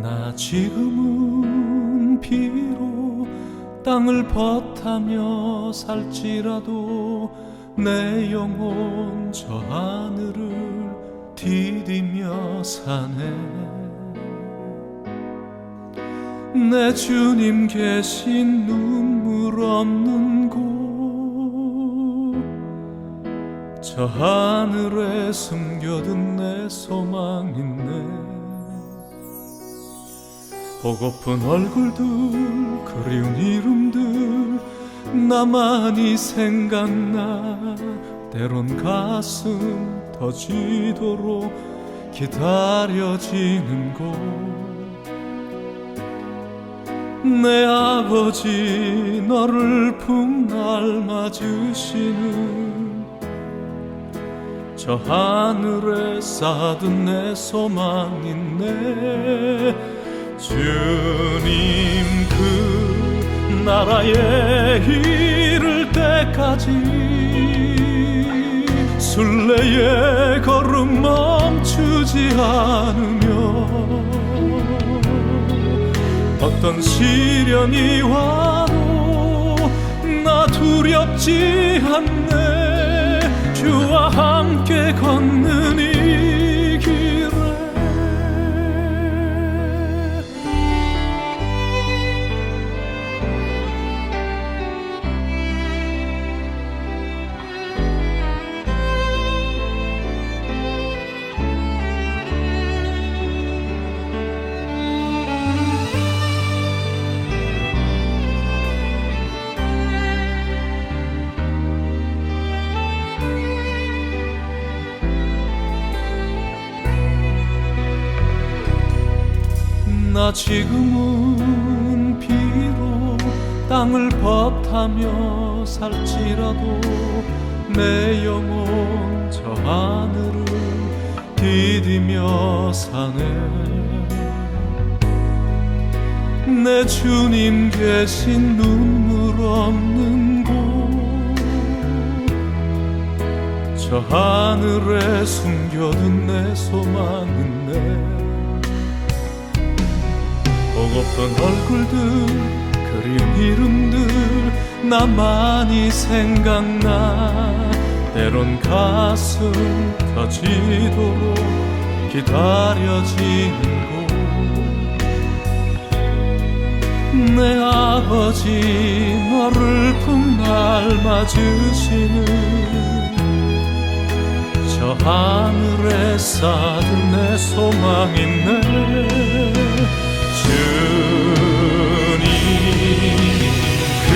나 지금은 비록 땅을 벗하며 살지라도 내 영혼 저 하늘을 디디며 사네. 내 주님 계신 눈물 없는 곳 저 하늘에 숨겨둔 내 소망 있네. 보고픈 얼굴들 그리운 이름들 나만이 생각나. 때론 가슴 터지도록 기다려지는 곳 내 아버지 너를 푹날 맞으시는 저 하늘에 쌓아둔 내 소망 있네. 주님 그 나라에 이를 때까지 순례의 걸음 멈추지 않으며 어떤 시련이 와도 나 두렵지 않네. 주와 함께 걷는 이 길에 나 지금은 비록 땅을 벗하며 살지라도 내 영혼 저 하늘을 디디며 사네. 내 주님 계신 눈물 없는 곳 저 하늘에 숨겨둔 내 소망은 내 보고픈 얼굴들 그리운 이름들 나만이 생각나. 때론 가슴 터지도록 기다려지는 곳 내 아버지 너를 푹날 맞으시는 저 하늘에 쌓은 내 소망 있네. 주님 그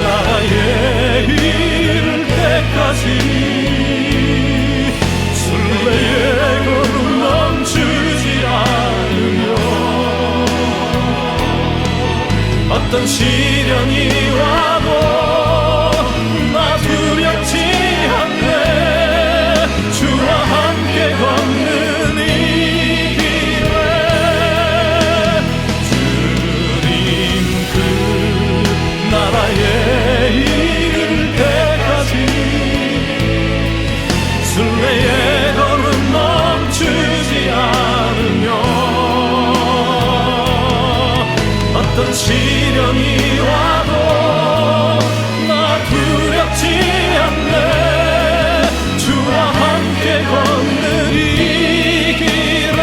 나라에 이를 때까지 순례의 걸음 멈추지 않으며 어떤 시련이 와도 나 두렵지 않네. 주와 함께 걷는 이 길에 나라에 이를 때까지 순례의 걸음 멈추지 않으며 어떤 시련이 와도 나 두렵지 않네. 주와 함께 걷는 이 길에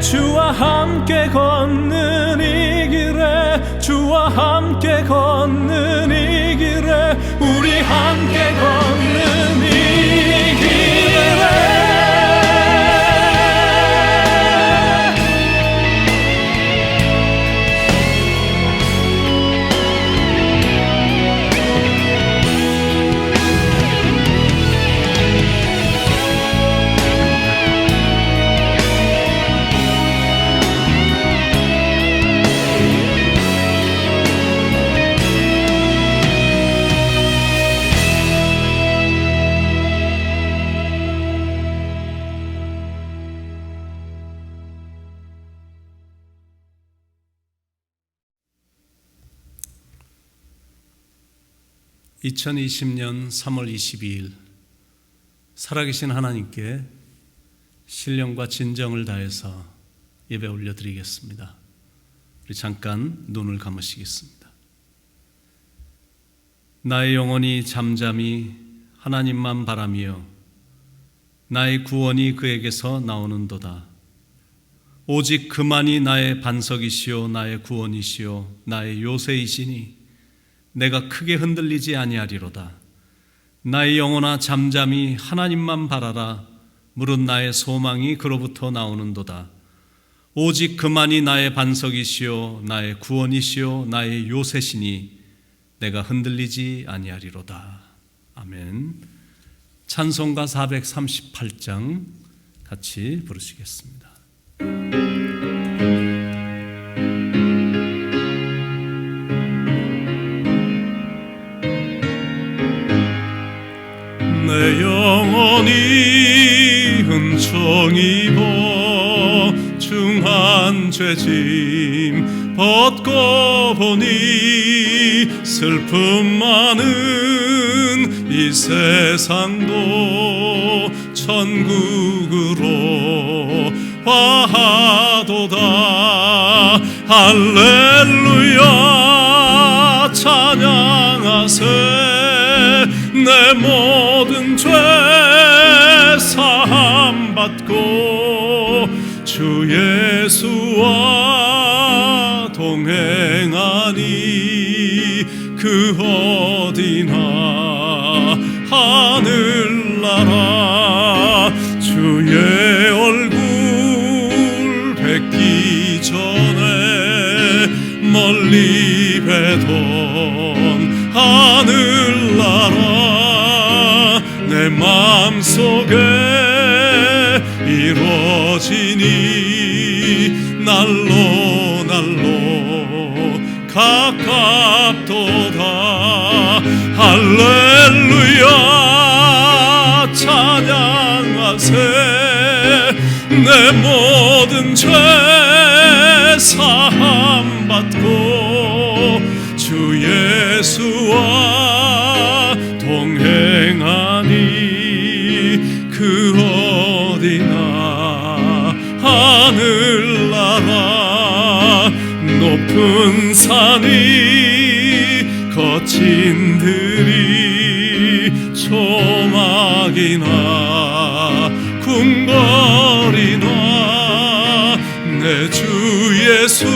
주와 함께 걷는 이 길에 주와 함께 걷는 이 길에 우리 함께 걷는 이 길에 (2020년 3월 22일) 살아계신 하나님께 신령과 진정을 다해서 예배 올려드리겠습니다. 우리 잠깐 눈을 감으시겠습니다. 나의 영혼이 잠잠히 하나님만 바라며 나의 구원이 그에게서 나오는도다. 오직 그만이 나의 반석이시요 나의 구원이시요 나의 요새이시니 내가 크게 흔들리지 아니하리로다. 나의 영혼아 잠잠히 하나님만 바라라. 무릇 나의 소망이 그로부터 나오는도다. 오직 그만이 나의 반석이시요 나의 구원이시요 나의 요새시니 내가 흔들리지 아니하리로다. 아멘. 찬송가 438장 같이 부르시겠습니다. 내 영혼이 은총 입어 중한 죄짐 벗고 보니 슬픔 많은 이 세상도 천국으로 화하도다. 할렐루야 찬양하세. 내 모든 죄 사함 받고 주 예수와 동행하니 그 어디나 하늘나라. 주의 얼굴 뵙기 전에 멀리 뵈던 하늘나라 내 마음속에 이루어지니 날로 날로 가깝도다. 할렐루야 찬양하세. 내 모든 죄 사함 받고 주 예수와 동행하니 그 어디나 하늘나라. 높은 산이 거친 들이 조막이나 궁궐이나 내 주 예수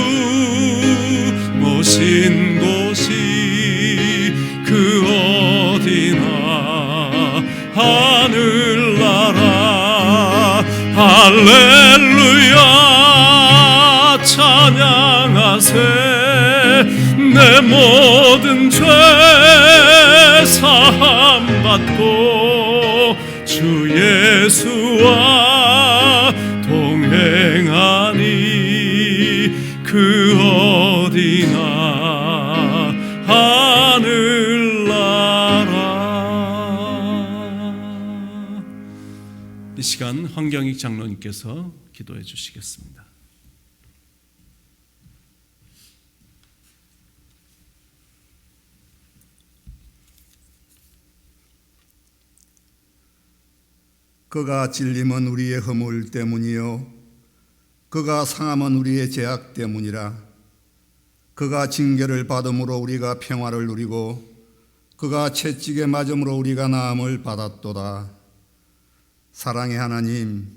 모신 곳이 그 어디나 하늘나라. 할렐루야 찬양하세. 내 모든 죄 사함 받고 주 예수와 동행하니 그 어디나 하늘나라. 이 시간 황경익 장로님께서 기도해 주시겠습니다. 그가 찔림은 우리의 허물 때문이요 그가 상함은 우리의 죄악 때문이라. 그가 징계를 받음으로 우리가 평화를 누리고 그가 채찍에 맞음으로 우리가 나음을 받았도다. 사랑의 하나님,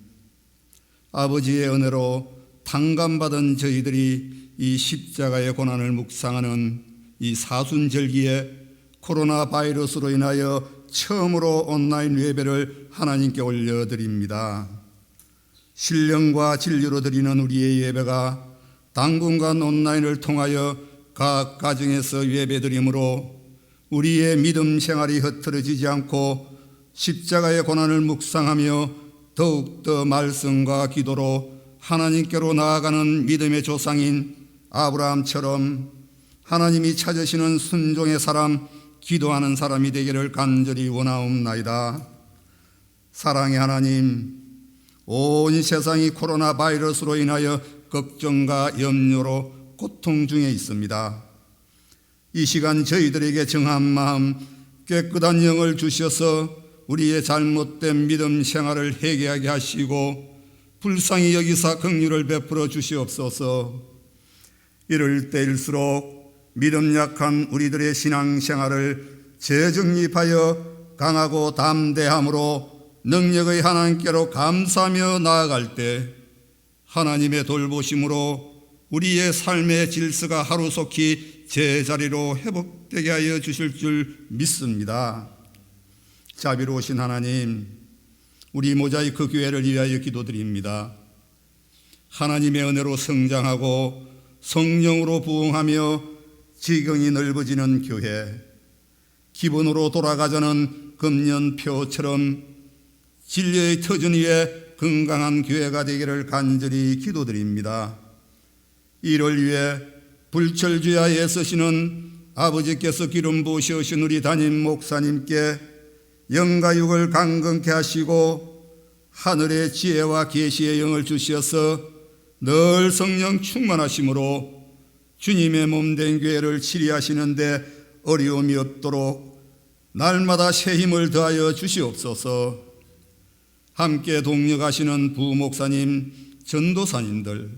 아버지의 은혜로 탕감받은 저희들이 이 십자가의 고난을 묵상하는 이 사순절기에 코로나 바이러스로 인하여 처음으로 온라인 예배를 하나님께 올려드립니다. 신령과 진리로 드리는 우리의 예배가 당분간 온라인을 통하여 각 가정에서 예배드림으로 우리의 믿음 생활이 흐트러지지 않고 십자가의 고난을 묵상하며 더욱더 말씀과 기도로 하나님께로 나아가는 믿음의 조상인 아브라함처럼 하나님이 찾으시는 순종의 사람, 기도하는 사람이 되기를 간절히 원하옵나이다. 사랑의 하나님, 온 세상이 코로나 바이러스로 인하여 걱정과 염려로 고통 중에 있습니다. 이 시간 저희들에게 정한 마음, 깨끗한 영을 주셔서 우리의 잘못된 믿음 생활을 회개하게 하시고 불쌍히 여기사 긍휼을 베풀어 주시옵소서. 이럴 때일수록 믿음 약한 우리들의 신앙생활을 재정립하여 강하고 담대함으로 능력의 하나님께로 감사하며 나아갈 때 하나님의 돌보심으로 우리의 삶의 질서가 하루속히 제자리로 회복되게 하여 주실 줄 믿습니다. 자비로우신 하나님, 우리 모자이크 교회를 위하여 기도드립니다. 하나님의 은혜로 성장하고 성령으로 부흥하며 지경이 넓어지는 교회, 기본으로 돌아가자는 금년표처럼 진리의 터전 위에 건강한 교회가 되기를 간절히 기도드립니다. 이를 위해 불철주야 애쓰시는 아버지께서 기름 부으신 우리 담임 목사님께 영가육을 강건케 하시고 하늘의 지혜와 계시의 영을 주시어서 늘 성령 충만하심으로 주님의 몸된 교회를 치리하시는데 어려움이 없도록 날마다 새 힘을 더하여 주시옵소서. 함께 동력하시는 부목사님, 전도사님들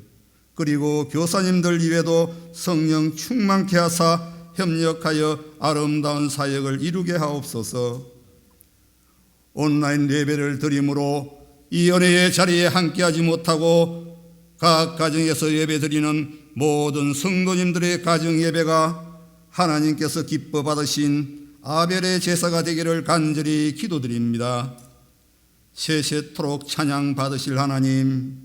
그리고 교사님들 이외에도 성령 충만케 하사 협력하여 아름다운 사역을 이루게 하옵소서. 온라인 예배를 드림으로 이 은혜의 자리에 함께하지 못하고 각 가정에서 예배드리는 모든 성도님들의 가정 예배가 하나님께서 기뻐 받으신 아벨의 제사가 되기를 간절히 기도드립니다. 세세토록 찬양 받으실 하나님,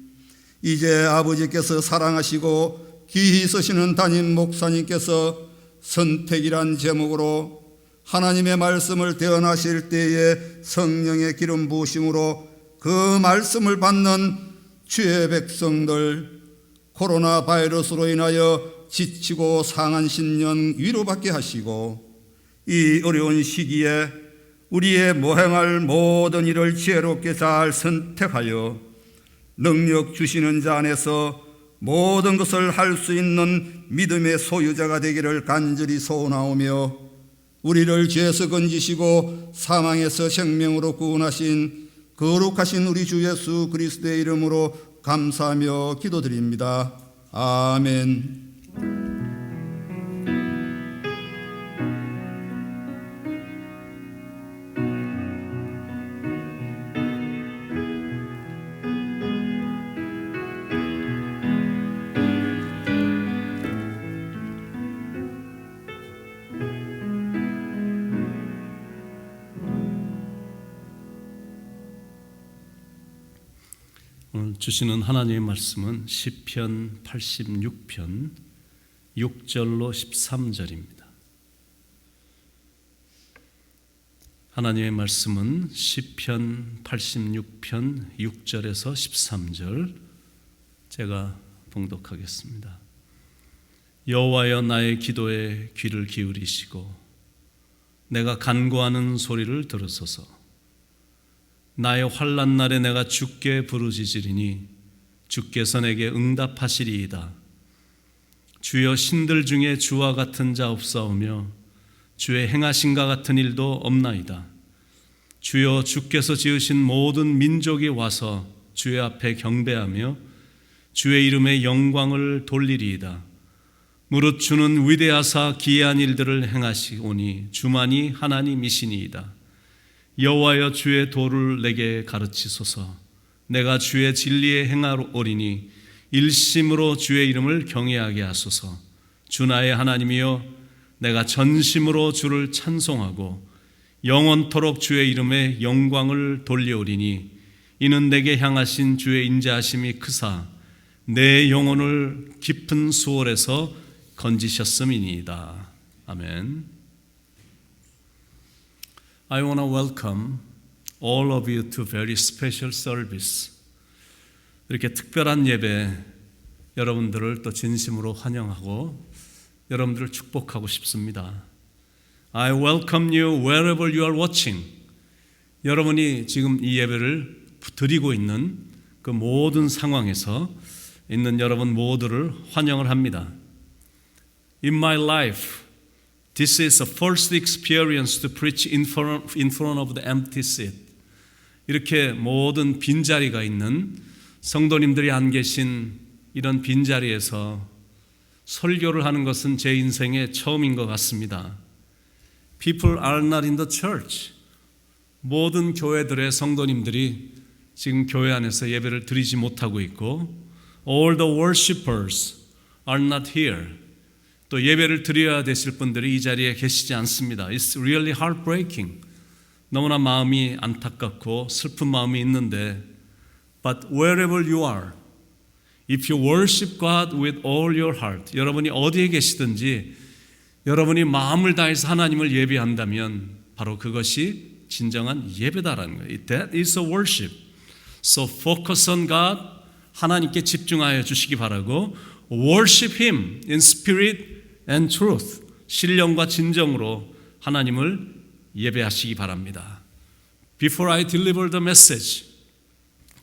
이제 아버지께서 사랑하시고 귀히 쓰시는 담임 목사님께서 선택이란 제목으로 하나님의 말씀을 대언하실 때에 성령의 기름 부으심으로 그 말씀을 받는 주의 백성들, 코로나 바이러스로 인하여 지치고 상한 신령 위로받게 하시고 이 어려운 시기에 우리의 모행할 모든 일을 지혜롭게 잘 선택하여 능력 주시는 자 안에서 모든 것을 할 수 있는 믿음의 소유자가 되기를 간절히 소원하오며 우리를 죄에서 건지시고 사망에서 생명으로 구원하신 거룩하신 우리 주 예수 그리스도의 이름으로 감사하며 기도드립니다. 아멘. 오늘 주시는 하나님의 말씀은 시편 86편 6절로 13절입니다. 하나님의 말씀은 시편 86편 6절에서 13절 제가 봉독하겠습니다. 여호와여, 나의 기도에 귀를 기울이시고 내가 간구하는 소리를 들으소서. 나의 환난 날에 내가 주께 부르짖으리니 주께서 내게 응답하시리이다. 주여, 신들 중에 주와 같은 자 없사오며 주의 행하신가 같은 일도 없나이다. 주여, 주께서 지으신 모든 민족이 와서 주의 앞에 경배하며 주의 이름에 영광을 돌리리이다. 무릇 주는 위대하사 기이한 일들을 행하시오니 주만이 하나님이시니이다. 여호와여, 주의 도를 내게 가르치소서. 내가 주의 진리에 행하오리니 일심으로 주의 이름을 경외하게 하소서. 주 나의 하나님이여, 내가 전심으로 주를 찬송하고 영원토록 주의 이름에 영광을 돌려오리니 이는 내게 향하신 주의 인자하심이 크사 내 영혼을 깊은 수월에서 건지셨음이니이다. 아멘. I want to welcome all of you to very special service. 이렇게 특별한 예배 여러분들을 또 진심으로 환영하고 여러분들을 축복하고 싶습니다. I welcome you wherever you are watching. 여러분이 지금 이 예배를 드리고 있는 그 모든 상황에서 있는 여러분 모두를 환영을 합니다. In my life, this is the first experience to preach in front of the empty seat. 이렇게 모든 빈자리가 있는 성도님들이 안 계신 이런 빈자리에서 설교를 하는 것은 제 인생의 처음인 것 같습니다. People are not in the church. 모든 교회들의 성도님들이 지금 교회 안에서 예배를 드리지 못하고 있고 All the worshippers are not here. 또 예배를 드려야 되실 분들이 이 자리에 계시지 않습니다. It's really heartbreaking. 너무나 마음이 안타깝고 슬픈 마음이 있는데 But wherever you are, if you worship God with all your heart, 여러분이 어디에 계시든지 여러분이 마음을 다해서 하나님을 예배한다면 바로 그것이 진정한 예배다라는 거예요. That is a worship. So focus on God. 하나님께 집중하여 주시기 바라고 worship Him in spirit and truth. 신령과 진정으로 하나님을 예배하시기 바랍니다. Before I deliver the message,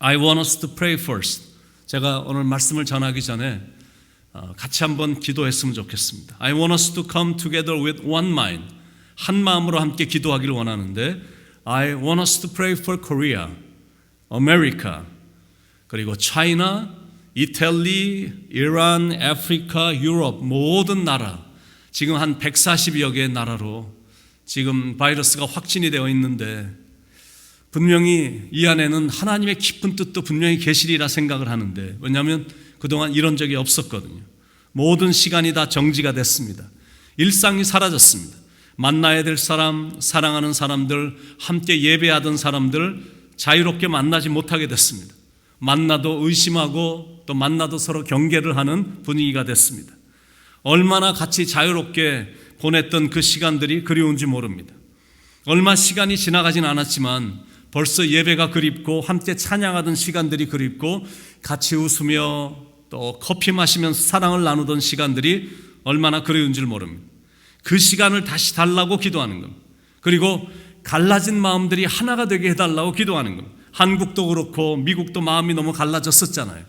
I want us to pray first. 제가 오늘 말씀을 전하기 전에 같이 한번 기도했으면 좋겠습니다. I want us to come together with one mind. 한 마음으로 함께 기도하기를 원하는데 I want us to pray for Korea, America, 그리고 China, 이탈리, 이란, 아프리카, 유럽 모든 나라 지금 한 140여 개의 나라로 지금 바이러스가 확진이 되어 있는데 분명히 이 안에는 하나님의 깊은 뜻도 분명히 계시리라 생각을 하는데 왜냐하면 그동안 이런 적이 없었거든요. 모든 시간이 다 정지가 됐습니다. 일상이 사라졌습니다. 만나야 될 사람, 사랑하는 사람들, 함께 예배하던 사람들 자유롭게 만나지 못하게 됐습니다. 만나도 의심하고 또 만나도 서로 경계를 하는 분위기가 됐습니다. 얼마나 같이 자유롭게 보냈던 그 시간들이 그리운지 모릅니다. 얼마 시간이 지나가진 않았지만 벌써 예배가 그립고 함께 찬양하던 시간들이 그립고 같이 웃으며 또 커피 마시면서 사랑을 나누던 시간들이 얼마나 그리운지 모릅니다. 그 시간을 다시 달라고 기도하는 겁니다. 그리고 갈라진 마음들이 하나가 되게 해달라고 기도하는 겁니다. 한국도 그렇고 미국도 마음이 너무 갈라졌었잖아요.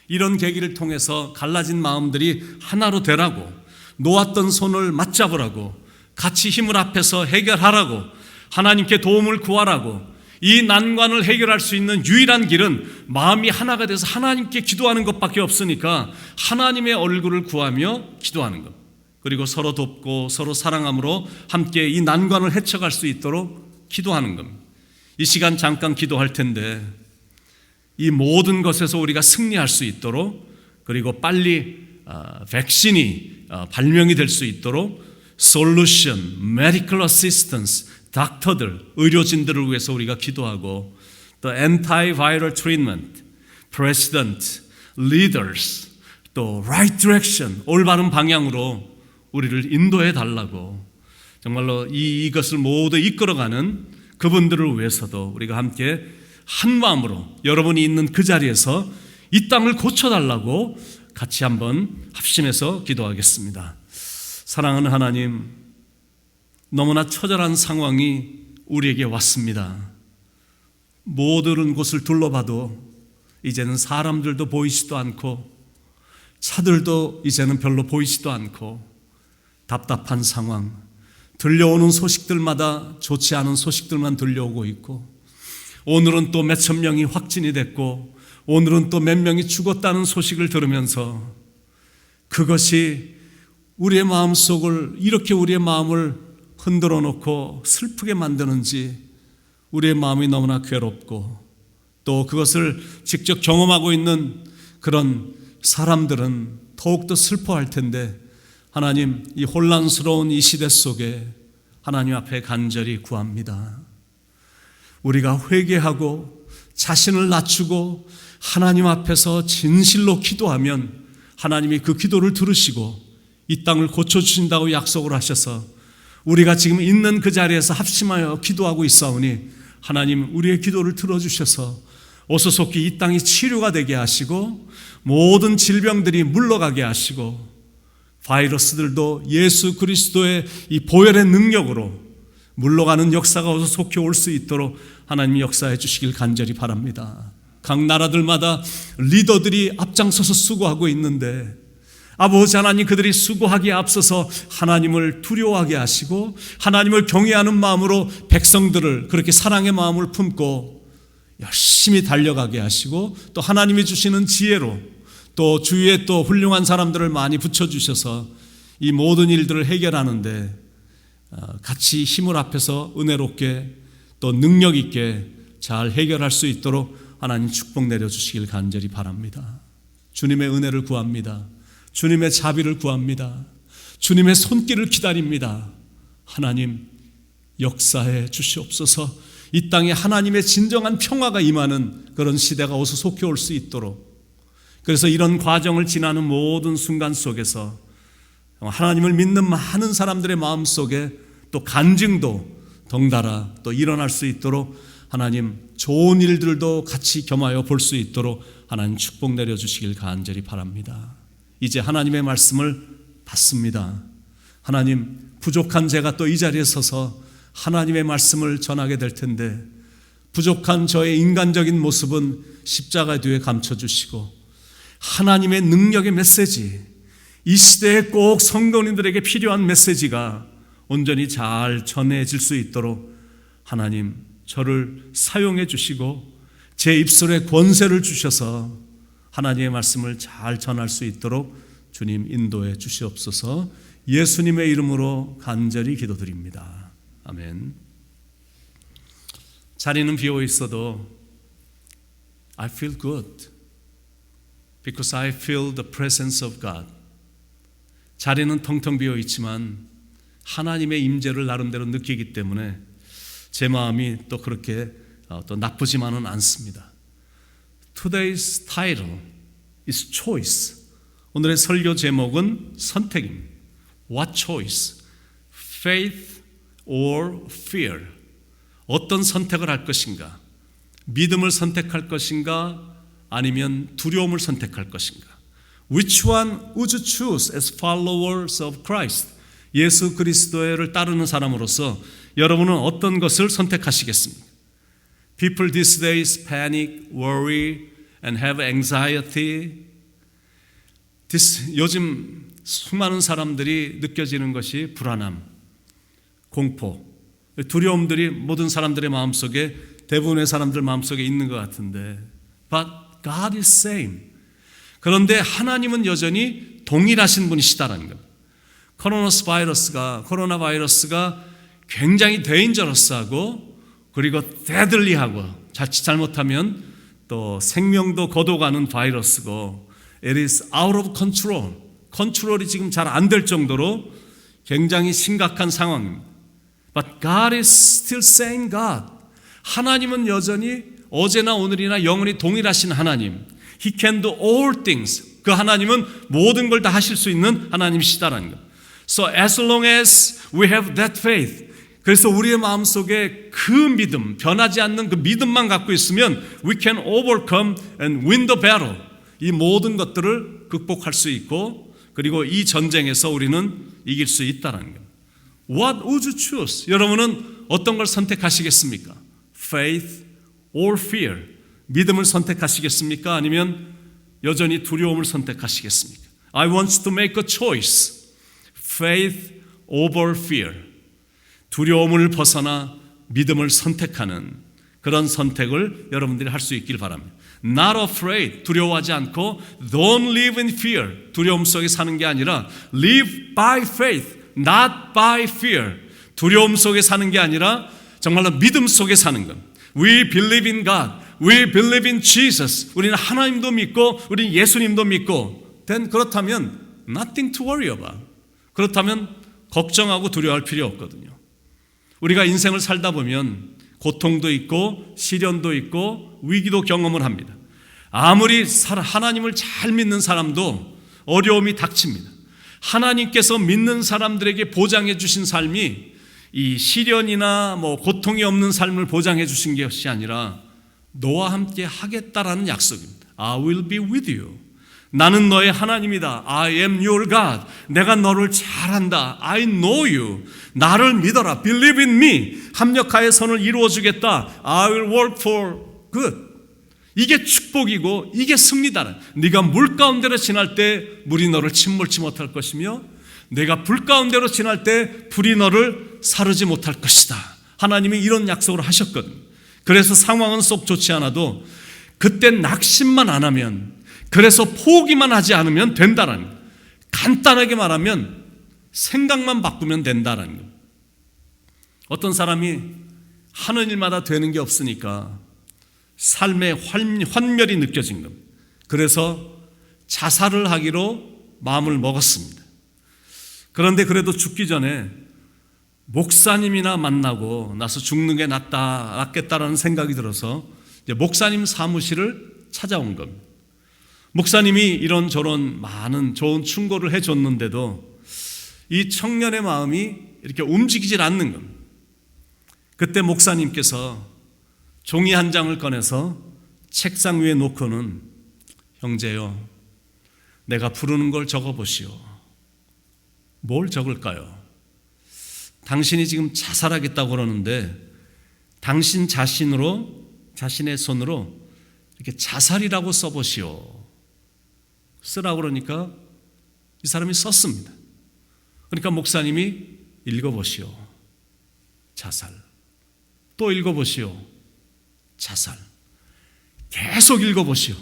이런 계기를 통해서 갈라진 마음들이 하나로 되라고 놓았던 손을 맞잡으라고 같이 힘을 합해서 해결하라고 하나님께 도움을 구하라고 이 난관을 해결할 수 있는 유일한 길은 마음이 하나가 돼서 하나님께 기도하는 것밖에 없으니까 하나님의 얼굴을 구하며 기도하는 것 그리고 서로 돕고 서로 사랑함으로 함께 이 난관을 헤쳐갈 수 있도록 기도하는 겁니다. 이 시간 잠깐 기도할 텐데 이 모든 것에서 우리가 승리할 수 있도록 그리고 빨리 백신이 발명이 될 수 있도록 솔루션, 메디컬 어시스턴스, 닥터들, 의료진들을 위해서 우리가 기도하고 또 antiviral treatment, president, leaders, 또 right direction, 올바른 방향으로 우리를 인도해 달라고 정말로 이것을 모두 이끌어가는 그분들을 위해서도 우리가 함께 한 마음으로 여러분이 있는 그 자리에서 이 땅을 고쳐달라고 같이 한번 합심해서 기도하겠습니다. 사랑하는 하나님, 너무나 처절한 상황이 우리에게 왔습니다. 모든 곳을 둘러봐도 이제는 사람들도 보이지도 않고 차들도 이제는 별로 보이지도 않고 답답한 상황, 들려오는 소식들마다 좋지 않은 소식들만 들려오고 있고 오늘은 또 몇천 명이 확진이 됐고 오늘은 또 몇 명이 죽었다는 소식을 들으면서 그것이 우리의 마음속을 이렇게 우리의 마음을 흔들어 놓고 슬프게 만드는지 우리의 마음이 너무나 괴롭고 또 그것을 직접 경험하고 있는 그런 사람들은 더욱더 슬퍼할 텐데 하나님, 이 혼란스러운 이 시대 속에 하나님 앞에 간절히 구합니다. 우리가 회개하고 자신을 낮추고 하나님 앞에서 진실로 기도하면 하나님이 그 기도를 들으시고 이 땅을 고쳐주신다고 약속을 하셔서 우리가 지금 있는 그 자리에서 합심하여 기도하고 있사오니 하나님 우리의 기도를 들어주셔서 오소속히 이 땅이 치료가 되게 하시고 모든 질병들이 물러가게 하시고 바이러스들도 예수 그리스도의 이 보혈의 능력으로 물러가는 역사가 오소속히 올 수 있도록 하나님 역사해 주시길 간절히 바랍니다. 각 나라들마다 리더들이 앞장서서 수고하고 있는데 아버지 하나님 그들이 수고하기에 앞서서 하나님을 두려워하게 하시고 하나님을 경외하는 마음으로 백성들을 그렇게 사랑의 마음을 품고 열심히 달려가게 하시고 또 하나님이 주시는 지혜로 또 주위에 또 훌륭한 사람들을 많이 붙여주셔서 이 모든 일들을 해결하는데 같이 힘을 합해서 은혜롭게 또 능력 있게 잘 해결할 수 있도록 하나님 축복 내려주시길 간절히 바랍니다. 주님의 은혜를 구합니다. 주님의 자비를 구합니다. 주님의 손길을 기다립니다. 하나님 역사해 주시옵소서. 이 땅에 하나님의 진정한 평화가 임하는 그런 시대가 어서 속히 올 수 있도록, 그래서 이런 과정을 지나는 모든 순간 속에서 하나님을 믿는 많은 사람들의 마음속에 또 간증도 덩달아 또 일어날 수 있도록 하나님 좋은 일들도 같이 겸하여 볼 수 있도록 하나님 축복 내려주시길 간절히 바랍니다. 이제 하나님의 말씀을 받습니다. 하나님 부족한 제가 또 이 자리에 서서 하나님의 말씀을 전하게 될 텐데 부족한 저의 인간적인 모습은 십자가 뒤에 감춰주시고 하나님의 능력의 메시지, 이 시대에 꼭 성도님들에게 필요한 메시지가 온전히 잘 전해질 수 있도록 하나님 저를 사용해 주시고 제 입술에 권세를 주셔서 하나님의 말씀을 잘 전할 수 있도록 주님 인도해 주시옵소서. 예수님의 이름으로 간절히 기도드립니다. 아멘. 자리는 비어 있어도 I feel good because I feel the presence of God. 자리는 텅텅 비어 있지만 하나님의 임재를 나름대로 느끼기 때문에 제 마음이 또 그렇게 또 나쁘지만은 않습니다. Today's title is choice. 오늘의 설교 제목은 선택입니다. What choice? Faith or fear? 어떤 선택을 할 것인가? 믿음을 선택할 것인가? 아니면 두려움을 선택할 것인가? Which one would you choose as followers of Christ? 예수 그리스도를 따르는 사람으로서 여러분은 어떤 것을 선택하시겠습니까? People these days panic, worry, and have anxiety. 요즘 수많은 사람들이 느껴지는 것이 불안함, 공포, 두려움들이 모든 사람들의 마음속에, 대부분의 사람들 마음속에 있는 것 같은데 But God is same. 그런데 하나님은 여전히 동일하신 분이시다라는 것. 코로나 바이러스가 굉장히 데인저러스하고 그리고 데들리하고 자칫 잘못하면 또 생명도 걷어가는 바이러스고 It is out of control. 컨트롤이 지금 잘 안 될 정도로 굉장히 심각한 상황입니다. But God is still same God. 하나님은 여전히 어제나 오늘이나 영원히 동일하신 하나님. He can do all things. 그 하나님은 모든 걸 다 하실 수 있는 하나님이시다라는 것. So as long as we have that faith, 그래서 우리의 마음속에 그 믿음, 변하지 않는 그 믿음만 갖고 있으면 we can overcome and win the battle. 이 모든 것들을 극복할 수 있고 그리고 이 전쟁에서 우리는 이길 수 있다는 것. What would you choose? 여러분은 어떤 걸 선택하시겠습니까? Faith or fear? 믿음을 선택하시겠습니까? 아니면 여전히 두려움을 선택하시겠습니까? I want to make a choice. Faith over fear. 두려움을 벗어나 믿음을 선택하는 그런 선택을 여러분들이 할 수 있길 바랍니다. Not afraid. 두려워하지 않고 Don't live in fear. 두려움 속에 사는 게 아니라 Live by faith. Not by fear. 두려움 속에 사는 게 아니라 정말로 믿음 속에 사는 것. We believe in God. We believe in Jesus. 우리는 하나님도 믿고 우리는 예수님도 믿고 then 그렇다면 nothing to worry about. 그렇다면 걱정하고 두려워할 필요 없거든요. 우리가 인생을 살다 보면 고통도 있고 시련도 있고 위기도 경험을 합니다. 아무리 하나님을 잘 믿는 사람도 어려움이 닥칩니다. 하나님께서 믿는 사람들에게 보장해 주신 삶이 이 시련이나 고통이 없는 삶을 보장해 주신 것이 아니라 너와 함께 하겠다라는 약속입니다. I will be with you. 나는 너의 하나님이다. I am your God. 내가 너를 잘 안다. I know you. 나를 믿어라. Believe in me. 합력하여 선을 이루어 주겠다. I will work for good. 이게 축복이고 이게 승리다. 네가 물 가운데로 지날 때 물이 너를 침몰치 못할 것이며 내가 불 가운데로 지날 때 불이 너를 사르지 못할 것이다. 하나님이 이런 약속을 하셨거든요. 그래서 상황은 썩 좋지 않아도 그때 낙심만 안 하면, 그래서 포기만 하지 않으면 된다라는 거예요. 간단하게 말하면 생각만 바꾸면 된다라는 거예요. 어떤 사람이 하는 일마다 되는 게 없으니까 삶의 환멸이 느껴진 겁니다. 그래서 자살을 하기로 마음을 먹었습니다. 그런데 그래도 죽기 전에 목사님이나 만나고 나서 죽는 게 낫겠다라는 생각이 들어서 이제 목사님 사무실을 찾아온 겁니다. 목사님이 이런저런 많은 좋은 충고를 해줬는데도 이 청년의 마음이 이렇게 움직이질 않는 겁니다. 그때 목사님께서 종이 한 장을 꺼내서 책상 위에 놓고는, 형제요, 내가 부르는 걸 적어보시오. 뭘 적을까요? 당신이 지금 자살하겠다고 그러는데 당신 자신의 손으로 이렇게 자살이라고 써보시오. 쓰라고 그러니까 이 사람이 썼습니다. 그러니까 목사님이 읽어보시오. 자살. 또 읽어보시오. 자살. 계속 읽어보시오.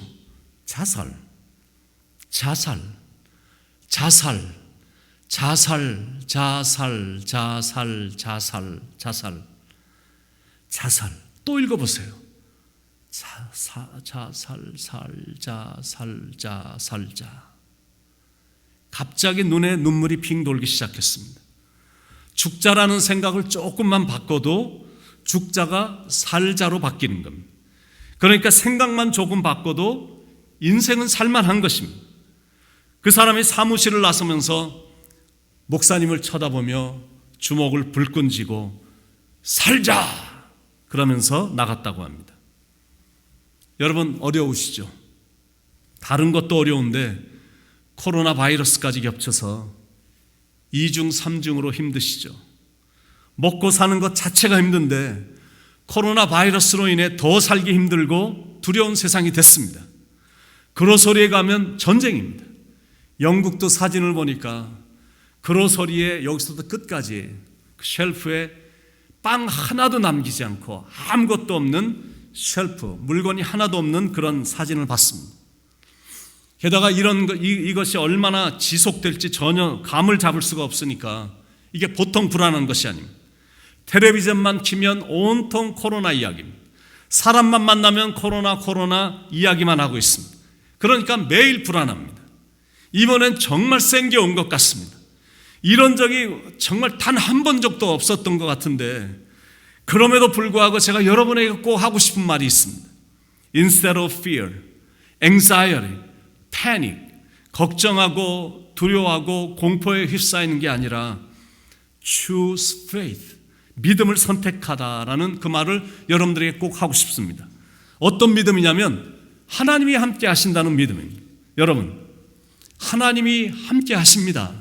자살. 자살. 자살. 자살. 자살. 자살. 자살. 자살. 자살. 또 읽어보세요. 자살자. 갑자기 눈에 눈물이 핑 돌기 시작했습니다. 죽자라는 생각을 조금만 바꿔도 죽자가 살자로 바뀌는 겁니다. 그러니까 생각만 조금 바꿔도 인생은 살만한 것입니다. 그 사람이 사무실을 나서면서 목사님을 쳐다보며 주먹을 불끈 쥐고 살자! 그러면서 나갔다고 합니다. 여러분, 어려우시죠? 다른 것도 어려운데 코로나 바이러스까지 겹쳐서 2중, 3중으로 힘드시죠? 먹고 사는 것 자체가 힘든데 코로나 바이러스로 인해 더 살기 힘들고 두려운 세상이 됐습니다. 그로소리에 가면 전쟁입니다. 영국도 사진을 보니까 그로소리에 여기서부터 끝까지 그 쉘프에 빵 하나도 남기지 않고 아무것도 없는 쉘프, 물건이 하나도 없는 그런 사진을 봤습니다. 게다가 이것이 얼마나 지속될지 전혀 감을 잡을 수가 없으니까 이게 보통 불안한 것이 아닙니다. 텔레비전만 키면 온통 코로나 이야기입니다. 사람만 만나면 코로나 이야기만 하고 있습니다. 그러니까 매일 불안합니다. 이번엔 정말 센 게 온 것 같습니다. 이런 적이 정말 단 한 번 적도 없었던 것 같은데, 그럼에도 불구하고 제가 여러분에게 꼭 하고 싶은 말이 있습니다. Instead of fear, anxiety, panic, 걱정하고 두려워하고 공포에 휩싸이는 게 아니라 choose faith, 믿음을 선택하다라는 그 말을 여러분들에게 꼭 하고 싶습니다. 어떤 믿음이냐면 하나님이 함께 하신다는 믿음입니다. 여러분, 하나님이 함께 하십니다.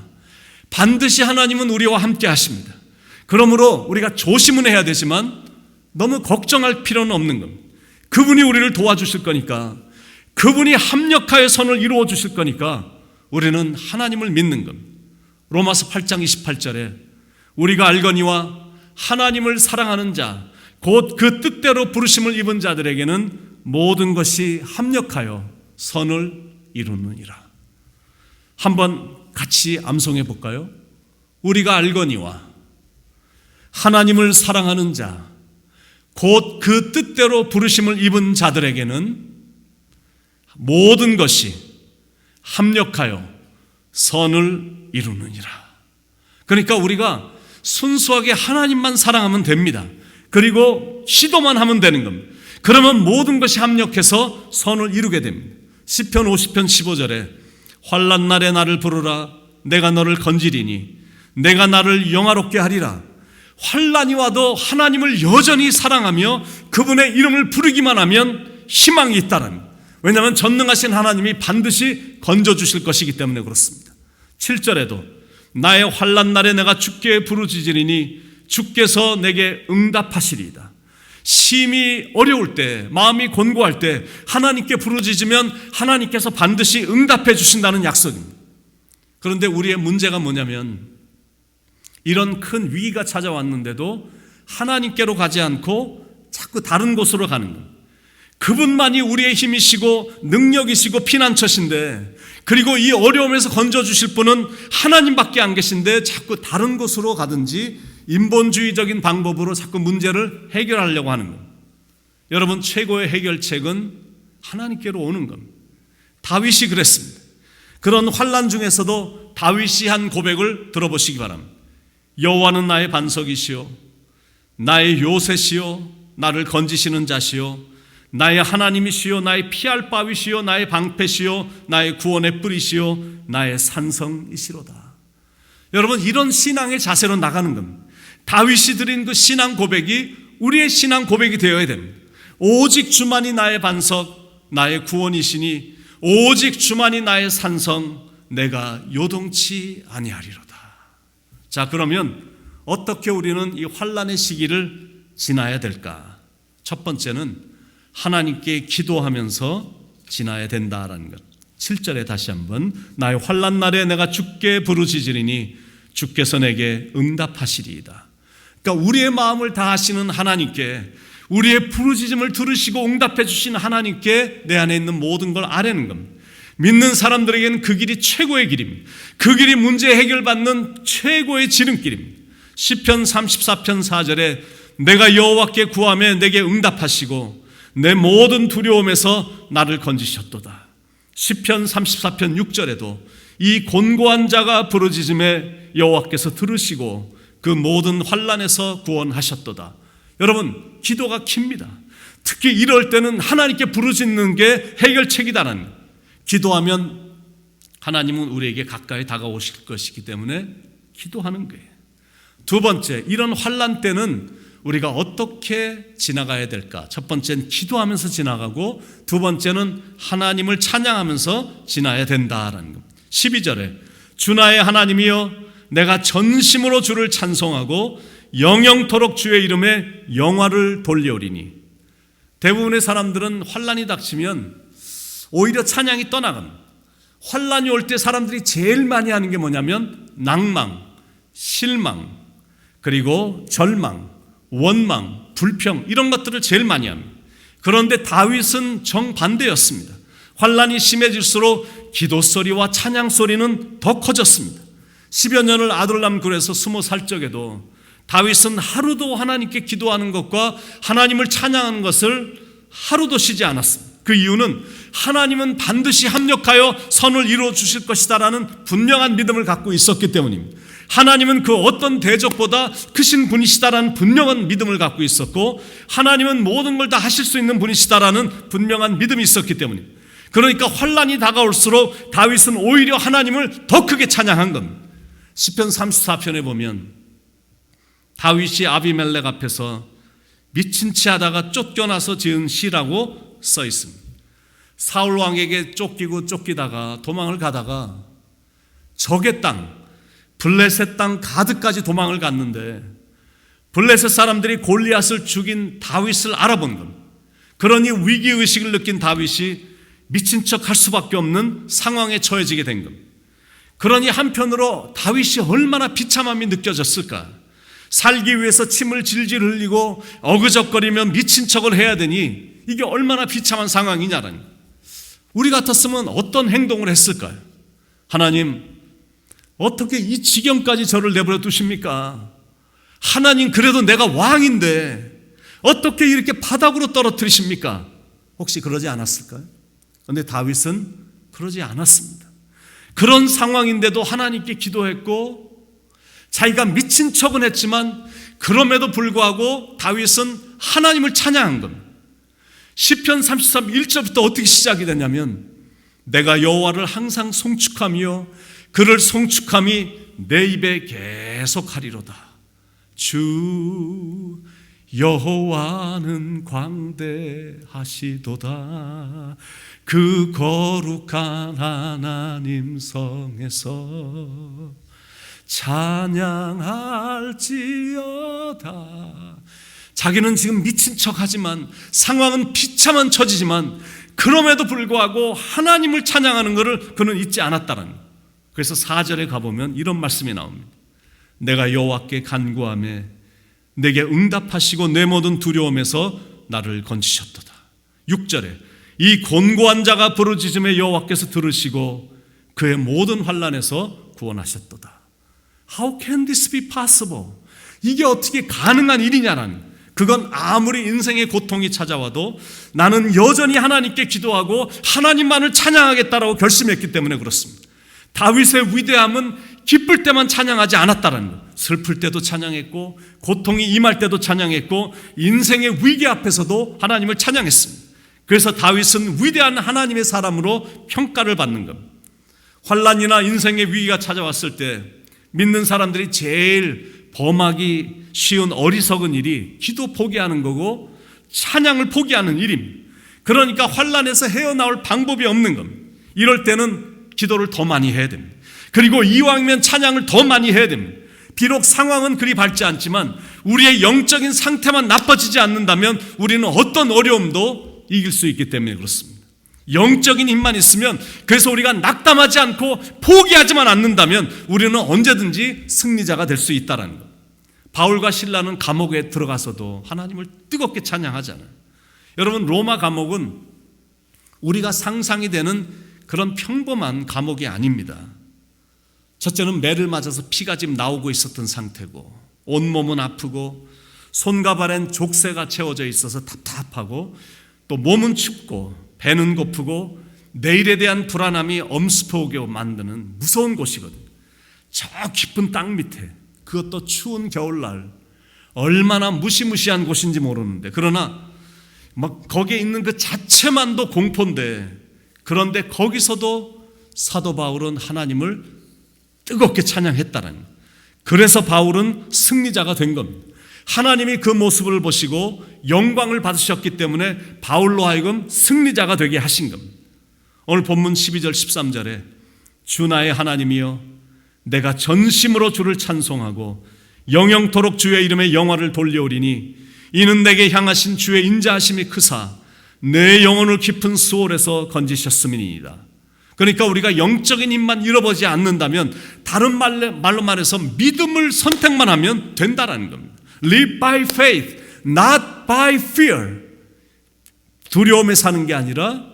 반드시 하나님은 우리와 함께 하십니다. 그러므로 우리가 조심은 해야 되지만 너무 걱정할 필요는 없는 겁니다. 그분이 우리를 도와주실 거니까, 그분이 합력하여 선을 이루어 주실 거니까 우리는 하나님을 믿는 겁니다. 로마서 8장 28절에 우리가 알거니와 하나님을 사랑하는 자, 곧 그 뜻대로 부르심을 입은 자들에게는 모든 것이 합력하여 선을 이루느니라. 한번 같이 암송해 볼까요? 우리가 알거니와 하나님을 사랑하는 자, 곧 그 뜻대로 부르심을 입은 자들에게는 모든 것이 합력하여 선을 이루느니라. 그러니까 우리가 순수하게 하나님만 사랑하면 됩니다. 그리고 시도만 하면 되는 겁니다. 그러면 모든 것이 합력해서 선을 이루게 됩니다. 시편 50편 15절에 환난 날에 나를 부르라, 내가 너를 건지리니 내가 나를 영화롭게 하리라. 환난이 와도 하나님을 여전히 사랑하며 그분의 이름을 부르기만 하면 희망이 있다는 거예요. 왜냐하면 전능하신 하나님이 반드시 건져주실 것이기 때문에 그렇습니다. 7절에도 나의 환난 날에 내가 주께 부르짖으리니 주께서 내게 응답하시리이다. 심히 어려울 때, 마음이 곤고할 때 하나님께 부르짖으면 하나님께서 반드시 응답해 주신다는 약속입니다. 그런데 우리의 문제가 뭐냐면 이런 큰 위기가 찾아왔는데도 하나님께로 가지 않고 자꾸 다른 곳으로 가는 것. 그분만이 우리의 힘이시고 능력이시고 피난처신데, 그리고 이 어려움에서 건져주실 분은 하나님밖에 안 계신데 자꾸 다른 곳으로 가든지 인본주의적인 방법으로 자꾸 문제를 해결하려고 하는 것. 여러분, 최고의 해결책은 하나님께로 오는 겁니다. 다윗이 그랬습니다. 그런 환난 중에서도 다윗이 한 고백을 들어보시기 바랍니다. 여호와는 나의 반석이시요 나의 요새시요 나를 건지시는 자시요 나의 하나님이시요 나의 피할 바위시요 나의 방패시요 나의 구원의 뿌리시요 나의 산성이시로다. 여러분, 이런 신앙의 자세로 나가는 겁니다. 다윗이 드린 그 신앙 고백이 우리의 신앙 고백이 되어야 됩니다. 오직 주만이 나의 반석 나의 구원이시니 오직 주만이 나의 산성 내가 요동치 아니하리로다. 자, 그러면 어떻게 우리는 이 환난의 시기를 지나야 될까? 첫 번째는 하나님께 기도하면서 지나야 된다라는 것. 7절에 다시 한번 나의 환난 날에 내가 주께 부르짖으리니 주께서 내게 응답하시리이다. 그러니까 우리의 마음을 다하시는 하나님께, 우리의 부르짖음을 들으시고 응답해 주신 하나님께 내 안에 있는 모든 걸 아뢰는 겁니다. 믿는 사람들에게는 그 길이 최고의 길입니다. 그 길이 문제 해결받는 최고의 지름길입니다. 시편 34편 4절에 내가 여호와께 구하며 내게 응답하시고 내 모든 두려움에서 나를 건지셨도다. 시편 34편 6절에도 이 곤고한 자가 부르짖음에 여호와께서 들으시고 그 모든 환난에서 구원하셨도다. 여러분, 기도가 깁니다. 특히 이럴 때는 하나님께 부르짖는 게 해결책이다라는 거예요. 기도하면 하나님은 우리에게 가까이 다가오실 것이기 때문에 기도하는 거예요. 두 번째, 이런 환난 때는 우리가 어떻게 지나가야 될까? 첫 번째는 기도하면서 지나가고, 두 번째는 하나님을 찬양하면서 지나야 된다라는 겁니다. 12절에 주 나의 하나님이여 내가 전심으로 주를 찬송하고 영영토록 주의 이름에 영화를 돌려오리니. 대부분의 사람들은 환난이 닥치면 오히려 찬양이 떠나갑니다. 환난이 올 때 사람들이 제일 많이 하는 게 뭐냐면 낭망, 실망, 그리고 절망, 원망, 불평, 이런 것들을 제일 많이 합니다. 그런데 다윗은 정반대였습니다. 환난이 심해질수록 기도 소리와 찬양 소리는 더 커졌습니다. 10여 년을 아둘람 굴에서 숨어 살 적에도 다윗은 하루도 하나님께 기도하는 것과 하나님을 찬양하는 것을 하루도 쉬지 않았습니다. 그 이유는 하나님은 반드시 합력하여 선을 이루어 주실 것이다라는 분명한 믿음을 갖고 있었기 때문입니다. 하나님은 그 어떤 대적보다 크신 분이시다라는 분명한 믿음을 갖고 있었고, 하나님은 모든 걸 다 하실 수 있는 분이시다라는 분명한 믿음이 있었기 때문입니다. 그러니까 환난이 다가올수록 다윗은 오히려 하나님을 더 크게 찬양한 겁니다. 시편 34편에 보면 다윗이 아비멜렉 앞에서 미친 채 하다가 쫓겨나서 지은 시라고 써 있습니다. 사울 왕에게 쫓기다가 도망을 가다가 적의 땅, 블레셋 땅 가드까지 도망을 갔는데 블레셋 사람들이 골리앗을 죽인 다윗을 알아본 겁니다. 그러니 위기의식을 느낀 다윗이 미친 척 할 수밖에 없는 상황에 처해지게 된 겁니다. 그러니 한편으로 다윗이 얼마나 비참함이 느껴졌을까. 살기 위해서 침을 질질 흘리고 어그적거리며 미친 척을 해야 되니 이게 얼마나 비참한 상황이냐라는 거예요. 우리 같았으면 어떤 행동을 했을까요? 하나님, 어떻게 이 지경까지 저를 내버려 두십니까? 하나님, 그래도 내가 왕인데 어떻게 이렇게 바닥으로 떨어뜨리십니까? 혹시 그러지 않았을까요? 그런데 다윗은 그러지 않았습니다. 그런 상황인데도 하나님께 기도했고 자기가 미친 척은 했지만 그럼에도 불구하고 다윗은 하나님을 찬양한 겁니다. 시편 33 1절부터 어떻게 시작이 되냐면 내가 여호와를 항상 송축하며 그를 송축함이 내 입에 계속하리로다. 주 여호와는 광대하시도다. 그 거룩한 하나님 성에서 찬양할지어다. 자기는 지금 미친 척하지만 상황은 비참한 처지지만 그럼에도 불구하고 하나님을 찬양하는 것을 그는 잊지 않았다는 거예요. 그래서 4절에 가보면 이런 말씀이 나옵니다. 내가 여호와께 간구하며 내게 응답하시고 내 모든 두려움에서 나를 건지셨도다. 6절에 이 곤고한 자가 부르짖음에 여호와께서 들으시고 그의 모든 환난에서 구원하셨도다. How can this be possible? 이게 어떻게 가능한 일이냐라는, 그건 아무리 인생의 고통이 찾아와도 나는 여전히 하나님께 기도하고 하나님만을 찬양하겠다라고 결심했기 때문에 그렇습니다. 다윗의 위대함은 기쁠 때만 찬양하지 않았다라는 것. 슬플 때도 찬양했고 고통이 임할 때도 찬양했고 인생의 위기 앞에서도 하나님을 찬양했습니다. 그래서 다윗은 위대한 하나님의 사람으로 평가를 받는 겁니다. 환난이나 인생의 위기가 찾아왔을 때 믿는 사람들이 제일 범하기 쉬운 어리석은 일이 기도 포기하는 거고 찬양을 포기하는 일입니다. 그러니까 환난에서 헤어나올 방법이 없는 겁니다. 이럴 때는 기도를 더 많이 해야 됩니다. 그리고 이왕이면 찬양을 더 많이 해야 됩니다. 비록 상황은 그리 밝지 않지만 우리의 영적인 상태만 나빠지지 않는다면 우리는 어떤 어려움도 이길 수 있기 때문에 그렇습니다. 영적인 힘만 있으면, 그래서 우리가 낙담하지 않고 포기하지만 않는다면 우리는 언제든지 승리자가 될 수 있다는 것. 바울과 실라는 감옥에 들어가서도 하나님을 뜨겁게 찬양하잖아요. 여러분, 로마 감옥은 우리가 상상이 되는 그런 평범한 감옥이 아닙니다. 첫째는 매를 맞아서 피가 지금 나오고 있었던 상태고 온몸은 아프고 손과 발엔 족쇄가 채워져 있어서 답답하고 또 몸은 춥고 배는 고프고 내일에 대한 불안함이 엄습해오게 만드는 무서운 곳이거든요. 저 깊은 땅 밑에, 그것도 추운 겨울날 얼마나 무시무시한 곳인지 모르는데, 그러나 막 거기에 있는 그 자체만도 공포인데, 그런데 거기서도 사도 바울은 하나님을 뜨겁게 찬양했다는 거예요. 그래서 바울은 승리자가 된 겁니다. 하나님이 그 모습을 보시고 영광을 받으셨기 때문에 바울로 하여금 승리자가 되게 하신 겁니다. 오늘 본문 12절 13절에 주 나의 하나님이여 내가 전심으로 주를 찬송하고 영영토록 주의 이름에 영화를 돌려오리니 이는 내게 향하신 주의 인자하심이 크사 내 영혼을 깊은 수월에서 건지셨음이니이다. 그러니까 우리가 영적인 힘만 잃어버리지 않는다면, 다른 말로 말해서 믿음을 선택만 하면 된다라는 겁니다. Live by faith, not by fear. 두려움에 사는 게 아니라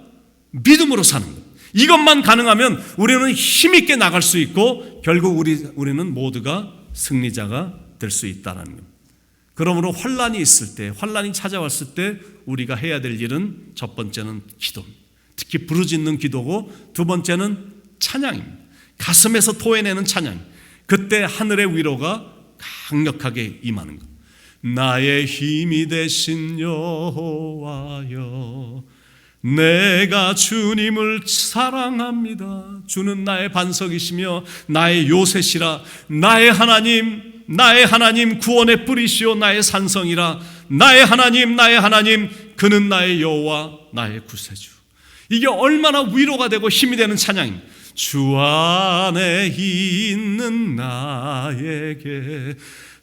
믿음으로 사는 것. 이것만 가능하면 우리는 힘있게 나갈 수 있고 결국 우리는 모두가 승리자가 될 수 있다는 겁니다. 그러므로 환난이 있을 때, 환난이 찾아왔을 때 우리가 해야 될 일은 첫 번째는 기도입니다. 특히 부르짖는 기도고, 두 번째는 찬양입니다. 가슴에서 토해내는 찬양. 그때 하늘의 위로가 강력하게 임하는 것. 나의 힘이 되신 여호와여 내가 주님을 사랑합니다. 주는 나의 반석이시며 나의 요새시라. 나의 하나님 구원의 뿌리시오 나의 산성이라. 나의 하나님 그는 나의 여호와 나의 구세주. 이게 얼마나 위로가 되고 힘이 되는 찬양입니다. 주 안에 있는 나에게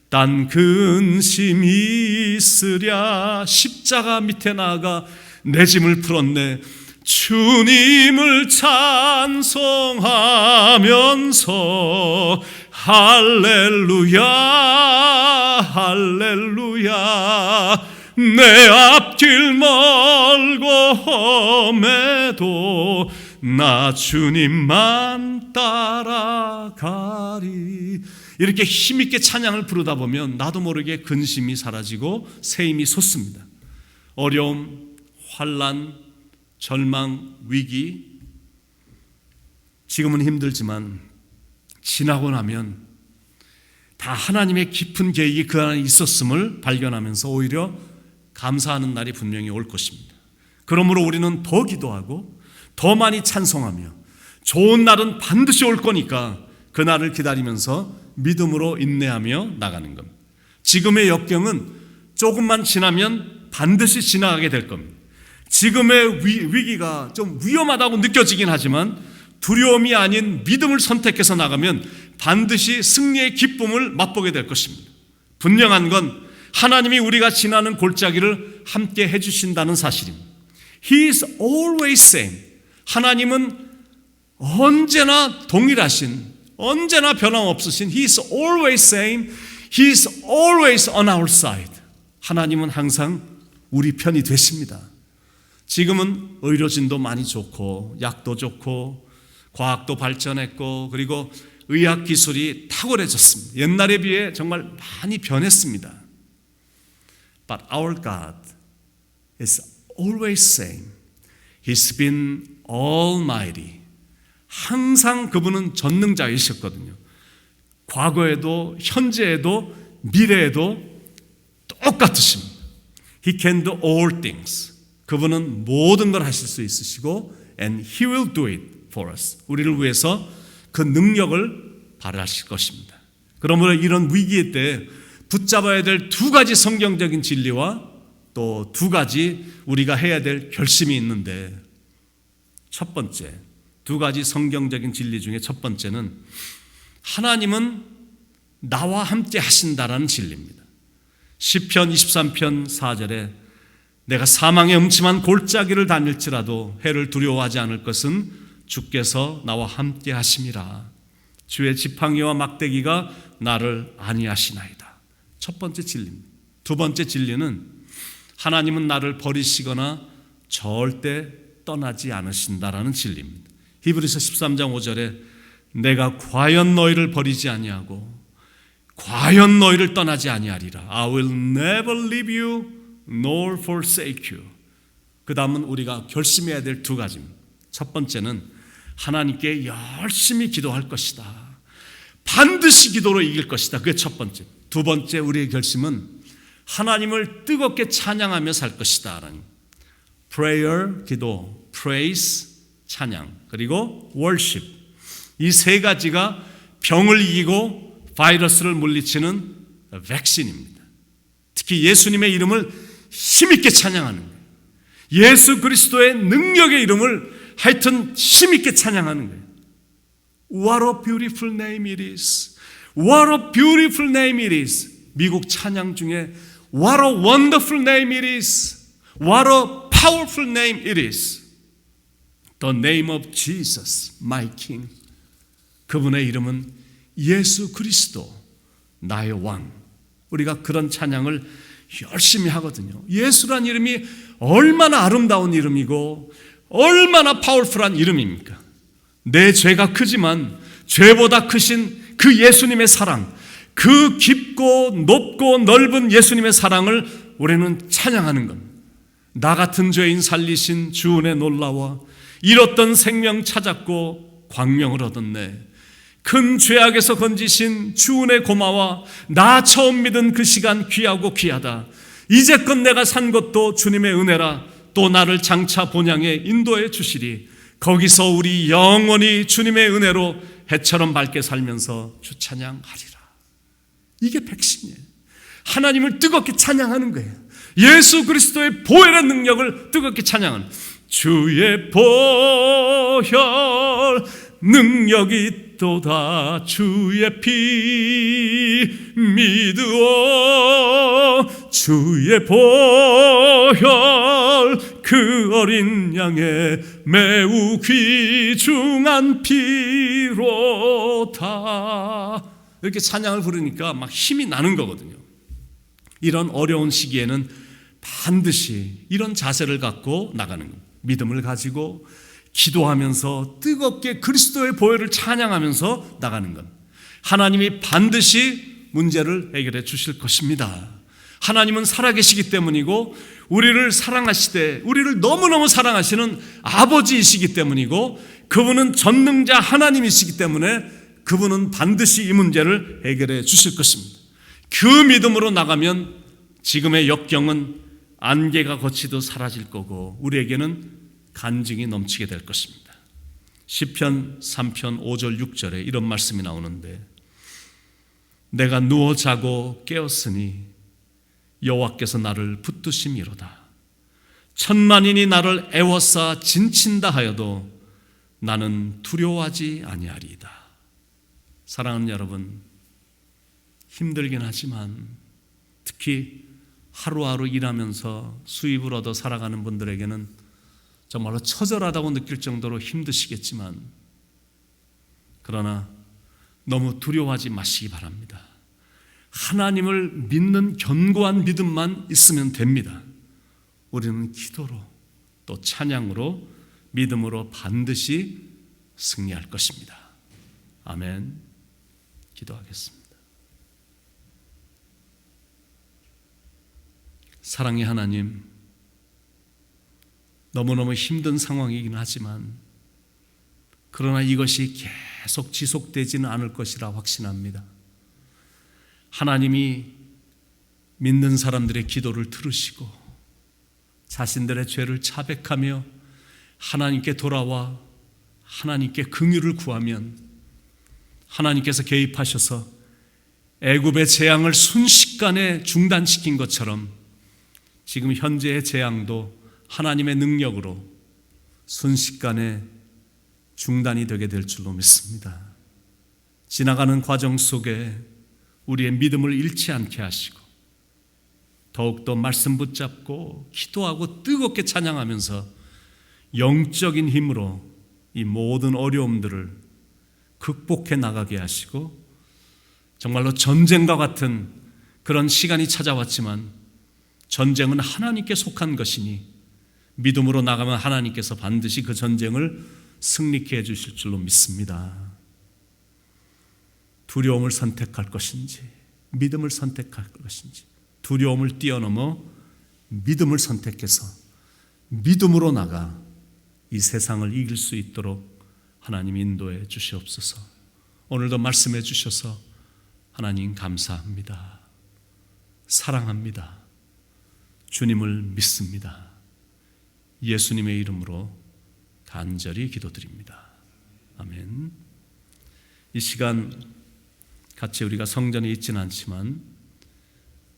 딴 근심이 있으랴. 십자가 밑에 나아가 내 짐을 풀었네. 주님을 찬송하면서 할렐루야 할렐루야. 내 앞길 멀고 험해도 나 주님만 따라가리. 이렇게 힘있게 찬양을 부르다 보면 나도 모르게 근심이 사라지고 새 힘이 솟습니다. 어려움, 환난, 절망, 위기, 지금은 힘들지만 지나고 나면 다 하나님의 깊은 계획이 그 안에 있었음을 발견하면서 오히려 감사하는 날이 분명히 올 것입니다. 그러므로 우리는 더 기도하고 더 많이 찬송하며 좋은 날은 반드시 올 거니까 그 날을 기다리면서 믿음으로 인내하며 나가는 겁니다. 지금의 역경은 조금만 지나면 반드시 지나가게 될 겁니다. 지금의 위기가 좀 위험하다고 느껴지긴 하지만 두려움이 아닌 믿음을 선택해서 나가면 반드시 승리의 기쁨을 맛보게 될 것입니다. 분명한 건 하나님이 우리가 지나는 골짜기를 함께 해주신다는 사실입니다. He is always same. 하나님은 언제나 동일하신, 언제나 변함없으신 He is always same. He is always on our side. 하나님은 항상 우리 편이 되십니다. 지금은 의료진도 많이 좋고 약도 좋고 과학도 발전했고 그리고 의학 기술이 탁월해졌습니다. 옛날에 비해 정말 많이 변했습니다. But our God is always same. He's been almighty. 항상 그분은 전능자이셨거든요. 과거에도 현재에도 미래에도 똑같으십니다. He can do all things. 그분은 모든 걸 하실 수 있으시고 and He will do it for us. 우리를 위해서 그 능력을 발휘하실 것입니다. 그러므로 이런 위기의 때 붙잡아야 될 두 가지 성경적인 진리와 또 두 가지 우리가 해야 될 결심이 있는데 첫 번째, 두 가지 성경적인 진리 중에 첫 번째는 하나님은 나와 함께 하신다라는 진리입니다. 시편 23편 4절에 내가 사망의 음침한 골짜기를 다닐지라도 해를 두려워하지 않을 것은 주께서 나와 함께 하심이라. 주의 지팡이와 막대기가 나를 안위하시나이다. 첫 번째 진리입니다. 두 번째 진리는 하나님은 나를 버리시거나 절대 떠나지 않으신다라는 진리입니다. 히브리서 13장 5절에 내가 과연 너희를 버리지 아니하고 과연 너희를 떠나지 아니하리라. I will never leave you nor forsake you. 그 다음은 우리가 결심해야 될 두 가지입니다. 첫 번째는 하나님께 열심히 기도할 것이다. 반드시 기도로 이길 것이다. 그게 첫 번째. 두 번째 우리의 결심은 하나님을 뜨겁게 찬양하며 살 것이다. 하나님. prayer, 기도, praise, 찬양, 그리고 worship. 이 세 가지가 병을 이기고 바이러스를 물리치는 백신입니다. 특히 예수님의 이름을 힘있게 찬양하는 거예요. 예수 그리스도의 능력의 이름을 하여튼 힘있게 찬양하는 거예요. What a beautiful name it is. What a beautiful name it is. 미국 찬양 중에 What a wonderful name it is. What a powerful name it is. The name of Jesus, my King. 그분의 이름은 예수 그리스도, 나의 왕. 우리가 그런 찬양을 열심히 하거든요. 예수란 이름이 얼마나 아름다운 이름이고 얼마나 파워풀한 이름입니까? 내 죄가 크지만 죄보다 크신 그 예수님의 사랑, 그 깊고 높고 넓은 예수님의 사랑을 우리는 찬양하는 겁니다. 나 같은 죄인 살리신 주 은혜 놀라워 잃었던 생명 찾았고 광명을 얻었네. 큰 죄악에서 건지신 주 은혜 고마워. 나 처음 믿은 그 시간 귀하고 귀하다. 이제껏 내가 산 것도 주님의 은혜라. 또 나를 장차 본향에 인도해 주시리. 거기서 우리 영원히 주님의 은혜로 해처럼 밝게 살면서 주 찬양하리라. 이게 백신이에요. 하나님을 뜨겁게 찬양하는 거예요. 예수 그리스도의 보혈의 능력을 뜨겁게 찬양하는 주의 보혈 능력이 또다 주의 피 믿으오. 주의 보혈 그 어린 양의 매우 귀중한 피로다. 이렇게 찬양을 부르니까 막 힘이 나는 거거든요. 이런 어려운 시기에는 반드시 이런 자세를 갖고 나가는 겁니다. 믿음을 가지고 기도하면서 뜨겁게 그리스도의 보혈을 찬양하면서 나가는 것. 하나님이 반드시 문제를 해결해 주실 것입니다. 하나님은 살아계시기 때문이고 우리를 사랑하시되 우리를 너무너무 사랑하시는 아버지이시기 때문이고 그분은 전능자 하나님이시기 때문에 그분은 반드시 이 문제를 해결해 주실 것입니다. 그 믿음으로 나가면 지금의 역경은 안개가 거치도 사라질 거고 우리에게는 간증이 넘치게 될 것입니다. 시편 3편 5절 6절에 이런 말씀이 나오는데 내가 누워 자고 깨었으니 여호와께서 나를 붙드심이로다. 천만인이 나를 애워싸 진친다 하여도 나는 두려워하지 아니하리이다. 사랑하는 여러분, 힘들긴 하지만 특히 하루하루 일하면서 수입을 얻어 살아가는 분들에게는 정말로 처절하다고 느낄 정도로 힘드시겠지만 그러나 너무 두려워하지 마시기 바랍니다. 하나님을 믿는 견고한 믿음만 있으면 됩니다. 우리는 기도로 또 찬양으로 믿음으로 반드시 승리할 것입니다. 아멘. 기도하겠습니다. 사랑의 하나님, 너무너무 힘든 상황이긴 하지만 그러나 이것이 계속 지속되지는 않을 것이라 확신합니다. 하나님이 믿는 사람들의 기도를 들으시고 자신들의 죄를 자백하며 하나님께 돌아와 하나님께 긍휼을 구하면 하나님께서 개입하셔서 애굽의 재앙을 순식간에 중단시킨 것처럼 지금 현재의 재앙도 하나님의 능력으로 순식간에 중단이 되게 될 줄로 믿습니다. 지나가는 과정 속에 우리의 믿음을 잃지 않게 하시고 더욱더 말씀 붙잡고 기도하고 뜨겁게 찬양하면서 영적인 힘으로 이 모든 어려움들을 극복해 나가게 하시고 정말로 전쟁과 같은 그런 시간이 찾아왔지만 전쟁은 하나님께 속한 것이니 믿음으로 나가면 하나님께서 반드시 그 전쟁을 승리케 해주실 줄로 믿습니다. 두려움을 선택할 것인지 믿음을 선택할 것인지 두려움을 뛰어넘어 믿음을 선택해서 믿음으로 나가 이 세상을 이길 수 있도록 하나님 인도해 주시옵소서. 오늘도 말씀해 주셔서 하나님 감사합니다. 사랑합니다. 주님을 믿습니다. 예수님의 이름으로 간절히 기도드립니다. 아멘. 이 시간 같이 우리가 성전에 있지는 않지만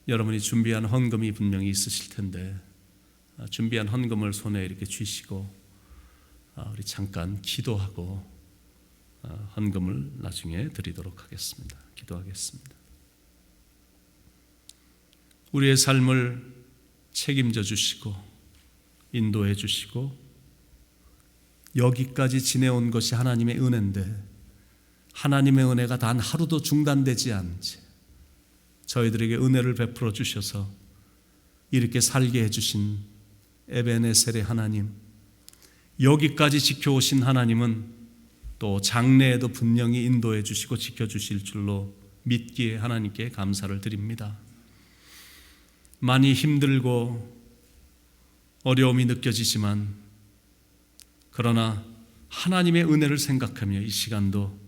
여러분이 준비한 헌금이 분명히 있으실 텐데 준비한 헌금을 손에 이렇게 쥐시고 우리 잠깐 기도하고 헌금을 나중에 드리도록 하겠습니다. 기도하겠습니다. 우리의 삶을 책임져 주시고 인도해 주시고 여기까지 지내온 것이 하나님의 은혜인데 하나님의 은혜가 단 하루도 중단되지 않지 저희들에게 은혜를 베풀어 주셔서 이렇게 살게 해주신 에베네셀의 하나님, 여기까지 지켜오신 하나님은 또 장래에도 분명히 인도해 주시고 지켜주실 줄로 믿기에 하나님께 감사를 드립니다. 많이 힘들고 어려움이 느껴지지만 그러나 하나님의 은혜를 생각하며 이 시간도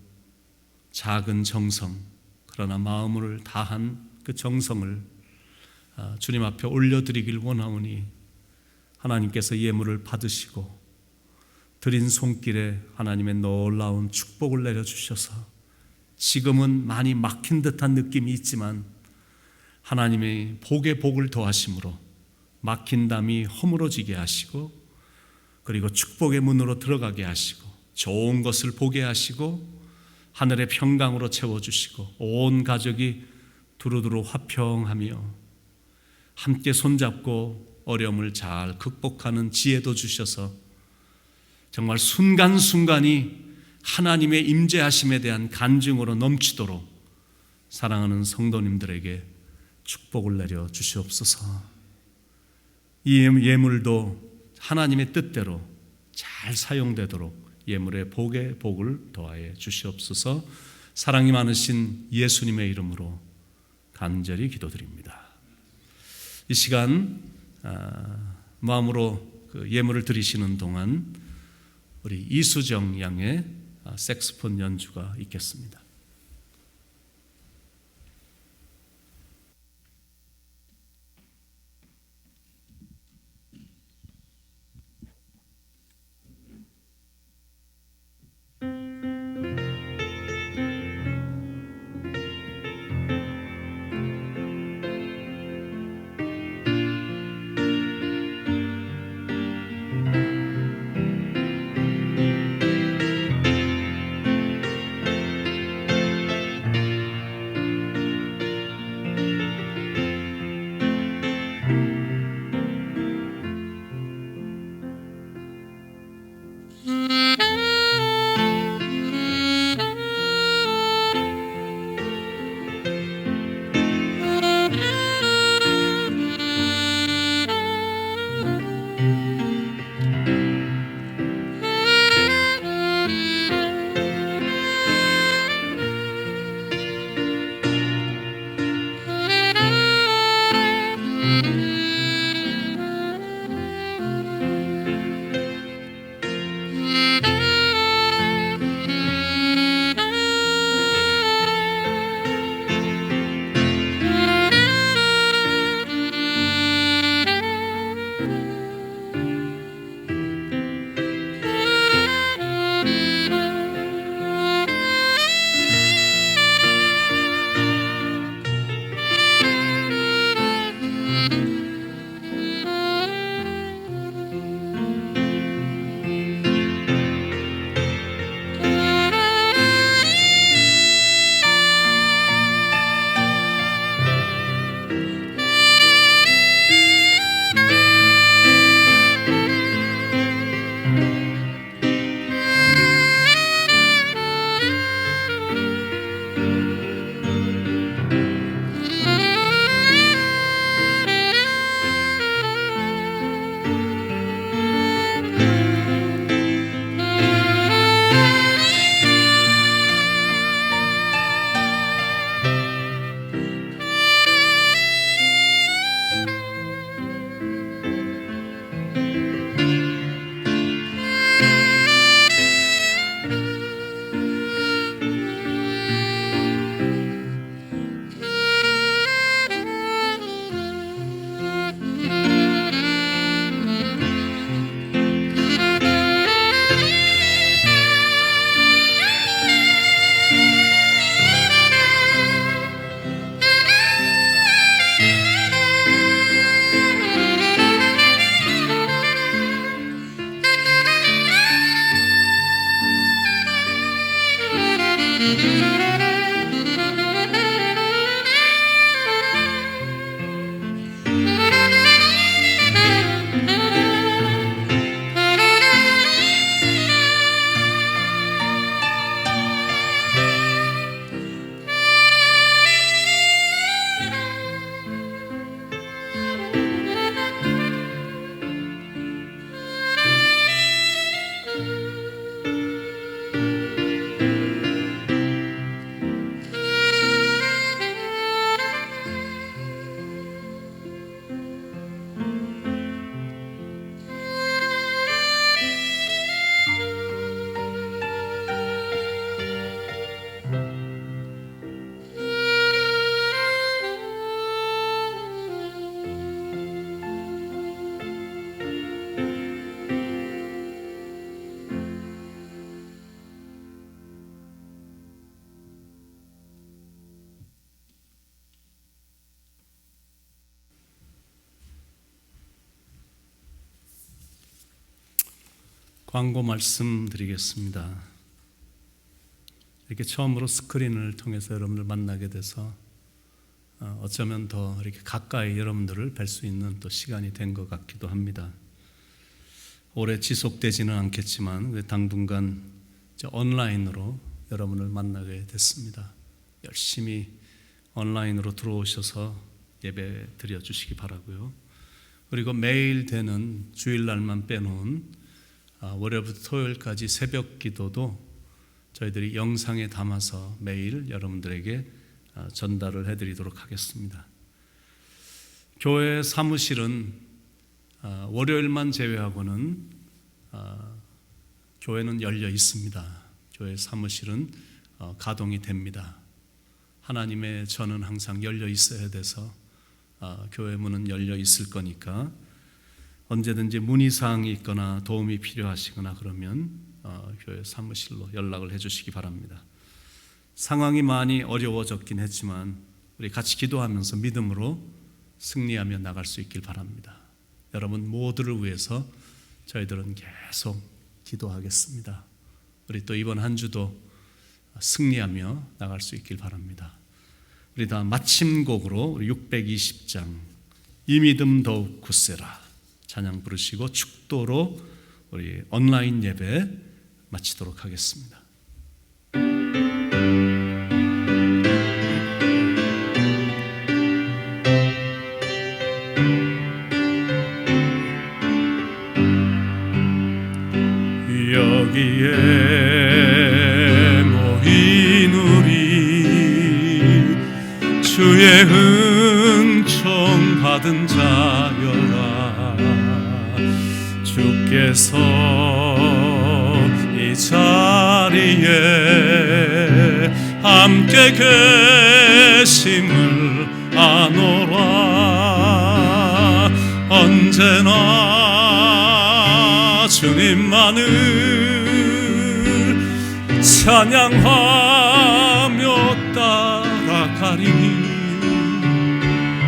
작은 정성, 그러나 마음을 다한 그 정성을 주님 앞에 올려드리길 원하오니 하나님께서 예물을 받으시고 드린 손길에 하나님의 놀라운 축복을 내려주셔서 지금은 많이 막힌 듯한 느낌이 있지만 하나님의 복의 복을 더하심으로 막힌 담이 허물어지게 하시고 그리고 축복의 문으로 들어가게 하시고 좋은 것을 보게 하시고 하늘의 평강으로 채워주시고 온 가족이 두루두루 화평하며 함께 손잡고 어려움을 잘 극복하는 지혜도 주셔서 정말 순간순간이 하나님의 임재하심에 대한 간증으로 넘치도록 사랑하는 성도님들에게 축복을 내려 주시옵소서. 이 예물도 하나님의 뜻대로 잘 사용되도록 예물의 복에 복을 더하여 주시옵소서. 사랑이 많으신 예수님의 이름으로 간절히 기도드립니다. 이 시간 마음으로 그 예물을 드리시는 동안 우리 이수정 양의 색스폰 연주가 있겠습니다. 광고 말씀드리겠습니다. 이렇게 처음으로 스크린을 통해서 여러분들 만나게 돼서 어쩌면 더 이렇게 가까이 여러분들을 뵐 수 있는 또 시간이 된 것 같기도 합니다. 오래 지속되지는 않겠지만 당분간 온라인으로 여러분을 만나게 됐습니다. 열심히 온라인으로 들어오셔서 예배 드려 주시기 바라고요. 그리고 매일 되는 주일날만 빼놓은 월요일부터 토요일까지 새벽 기도도 저희들이 영상에 담아서 매일 여러분들에게 전달을 해드리도록 하겠습니다. 교회 사무실은 월요일만 제외하고는 교회는 열려 있습니다. 교회 사무실은 가동이 됩니다. 하나님의 전은 항상 열려 있어야 돼서 교회 문은 열려 있을 거니까 언제든지 문의사항이 있거나 도움이 필요하시거나 그러면 교회 사무실로 연락을 해주시기 바랍니다. 상황이 많이 어려워졌긴 했지만 우리 같이 기도하면서 믿음으로 승리하며 나갈 수 있길 바랍니다. 여러분 모두를 위해서 저희들은 계속 기도하겠습니다. 우리 또 이번 한 주도 승리하며 나갈 수 있길 바랍니다. 우리 다 마침곡으로 620장 이 믿음 더욱 굳세라 찬양 부르시고 축도로 우리 온라인 예배 마치도록 하겠습니다. 여기에 모인 우리 주의 은총 받은 자여라. 주께서 이 자리에 함께 계심을 아노라. 언제나 주님만을 찬양하며 따라가리니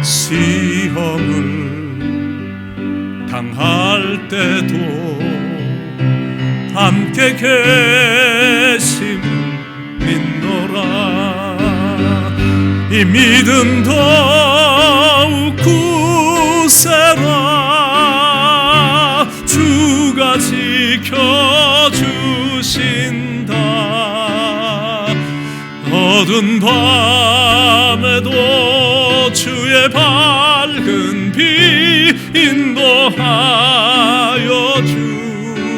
시험을 당할 때도 함께 계심을 믿노라. 이 믿음 더욱 굳세라. 주가 지켜주신다. 어두운 밤에도 주의 밝은 빛 인도하여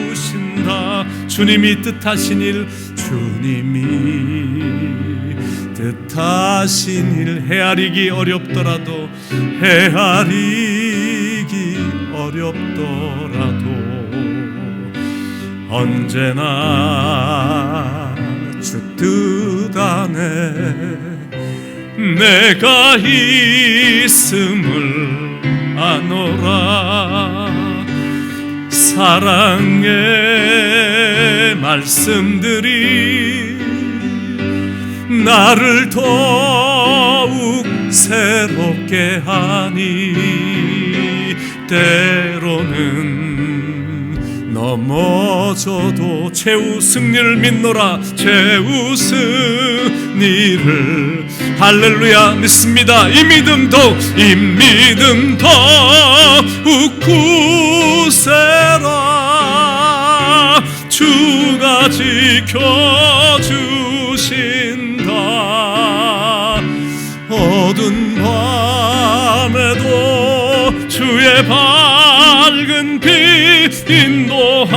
주신다. 주님이 뜻하신 일, 주님이 뜻하신 일, 헤아리기 어렵더라도 언제나 주 뜻 안에 내가 있음을 아노라. 사랑의 말씀들이 나를 더욱 새롭게 하니 때로는 넘어져도 최후 승리를 믿노라. 최후 승리를 할렐루야 믿습니다. 이 믿음 더욱 굳세라. 주가 지켜주신다. 어두운 밤에도 주의 밝은 빛 인도하여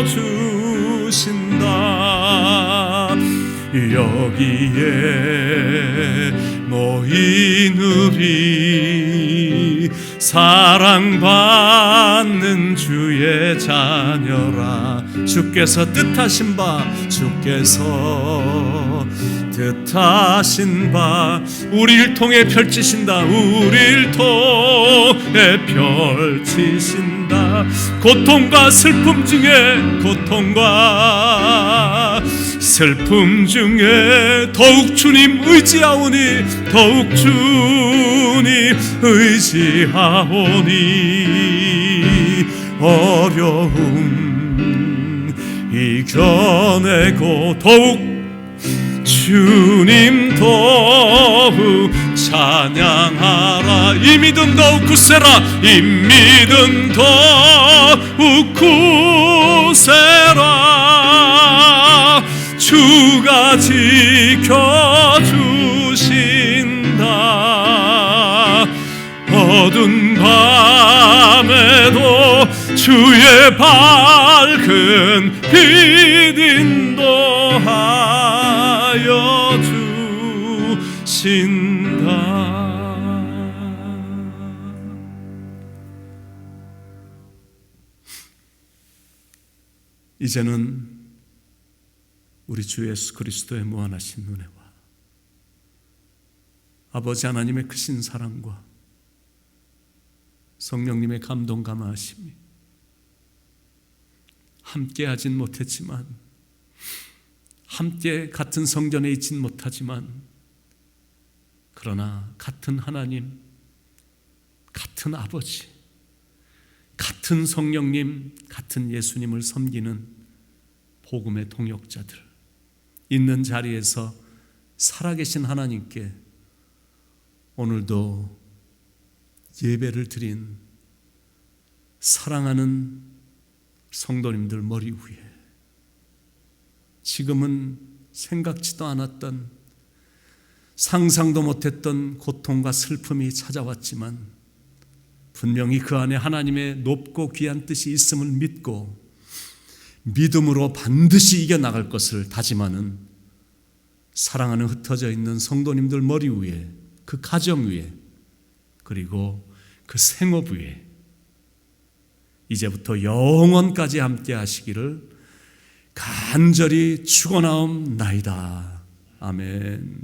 주신다. 여기에 모인 우리 사랑받는 주의 자녀라. 주께서 뜻하신 바 우리를 통해 펼치신다. 고통과 슬픔 중에 더욱 주님 의지하오니 어려움 이겨내고 더욱 주님 더욱 찬양하라. 이 믿음 더욱 굳세라. 이 믿음 더욱 굳세라. 주가 지켜주신다. 어두운 밤에도 주의 밝은 빛 인도하여 주신다. 이제는 우리 주 예수 그리스도의 무한하신 은혜와 아버지 하나님의 크신 사랑과 성령님의 감동 감화하심이 함께 하진 못했지만, 함께 같은 성전에 있진 못하지만, 그러나 같은 하나님, 같은 아버지, 같은 성령님, 같은 예수님을 섬기는 복음의 동역자들, 있는 자리에서 살아계신 하나님께 오늘도 예배를 드린 사랑하는 성도님들 머리 위에 지금은 생각지도 않았던, 상상도 못했던 고통과 슬픔이 찾아왔지만 분명히 그 안에 하나님의 높고 귀한 뜻이 있음을 믿고 믿음으로 반드시 이겨나갈 것을 다짐하는 사랑하는 흩어져 있는 성도님들 머리 위에, 그 가정 위에, 그리고 그 생업 위에 이제부터 영원까지 함께 하시기를 간절히 축원하옵나이다. 아멘.